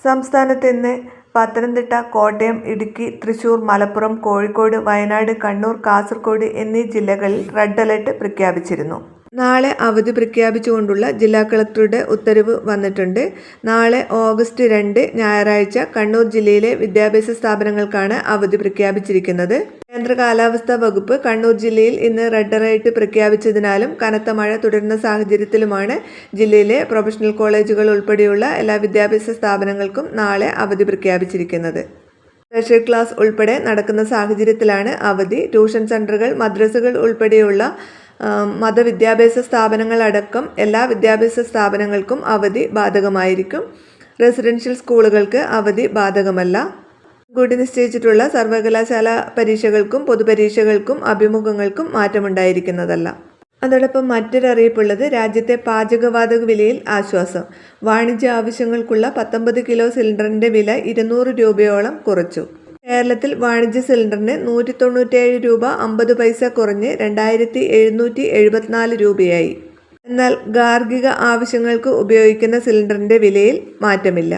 സംസ്ഥാനത്ത് ഇന്ന് പത്തനംതിട്ട, കോട്ടയം, ഇടുക്കി, തൃശൂർ, മലപ്പുറം, കോഴിക്കോട്, വയനാട്, കണ്ണൂർ, കാസർഗോഡ് എന്നീ ജില്ലകളിൽ റെഡ് അലർട്ട് പ്രഖ്യാപിച്ചിരുന്നു. നാളെ അവധി പ്രഖ്യാപിച്ചുകൊണ്ടുള്ള ജില്ലാ കളക്ടറുടെ ഉത്തരവ് വന്നിട്ടുണ്ട്. നാളെ ഓഗസ്റ്റ് 2 ഞായറാഴ്ച കണ്ണൂർ ജില്ലയിലെ വിദ്യാഭ്യാസ സ്ഥാപനങ്ങൾക്കാണ് അവധി പ്രഖ്യാപിച്ചിരിക്കുന്നത്. കേന്ദ്ര കാലാവസ്ഥാ വകുപ്പ് കണ്ണൂർ ജില്ലയിൽ ഇന്ന് റെഡ് അലർട്ട് പ്രഖ്യാപിച്ചതിനാലും കനത്ത മഴ തുടരുന്ന സാഹചര്യത്തിലുമാണ് ജില്ലയിലെ പ്രൊഫഷണൽ കോളേജുകൾ ഉൾപ്പെടെയുള്ള എല്ലാ വിദ്യാഭ്യാസ സ്ഥാപനങ്ങൾക്കും നാളെ അവധി പ്രഖ്യാപിച്ചിരിക്കുന്നത്. സ്പെഷ്യൽ ക്ലാസ് ഉൾപ്പെടെ നടക്കുന്ന സാഹചര്യത്തിലാണ് അവധി. ട്യൂഷൻ സെൻ്ററുകൾ, മദ്രസകൾ ഉൾപ്പെടെയുള്ള മതവിദ്യാഭ്യാസ സ്ഥാപനങ്ങളടക്കം എല്ലാ വിദ്യാഭ്യാസ സ്ഥാപനങ്ങൾക്കും അവധി ബാധകമായിരിക്കും. റെസിഡൻഷ്യൽ സ്കൂളുകൾക്ക് അവധി ബാധകമല്ല. മുൻകൂട്ടി നിശ്ചയിച്ചിട്ടുള്ള സർവകലാശാല പരീക്ഷകൾക്കും പൊതുപരീക്ഷകൾക്കും അഭിമുഖങ്ങൾക്കും മാറ്റമുണ്ടായിരിക്കുന്നതല്ല. അതോടൊപ്പം മറ്റൊരറിയിപ്പുള്ളത്, രാജ്യത്തെ പാചകവാതക വിലയിൽ ആശ്വാസം. വാണിജ്യ ആവശ്യങ്ങൾക്കുള്ള 19 കിലോ സിലിണ്ടറിൻ്റെ വില 200 രൂപയോളം കുറച്ചു. കേരളത്തിൽ വാണിജ്യ സിലിണ്ടറിന് 197 രൂപ 50 പൈസ കുറഞ്ഞ് 2774 രൂപയായി. എന്നാൽ ഗാർഹിക ആവശ്യങ്ങൾക്ക് ഉപയോഗിക്കുന്ന സിലിണ്ടറിൻ്റെ വിലയിൽ മാറ്റമില്ല.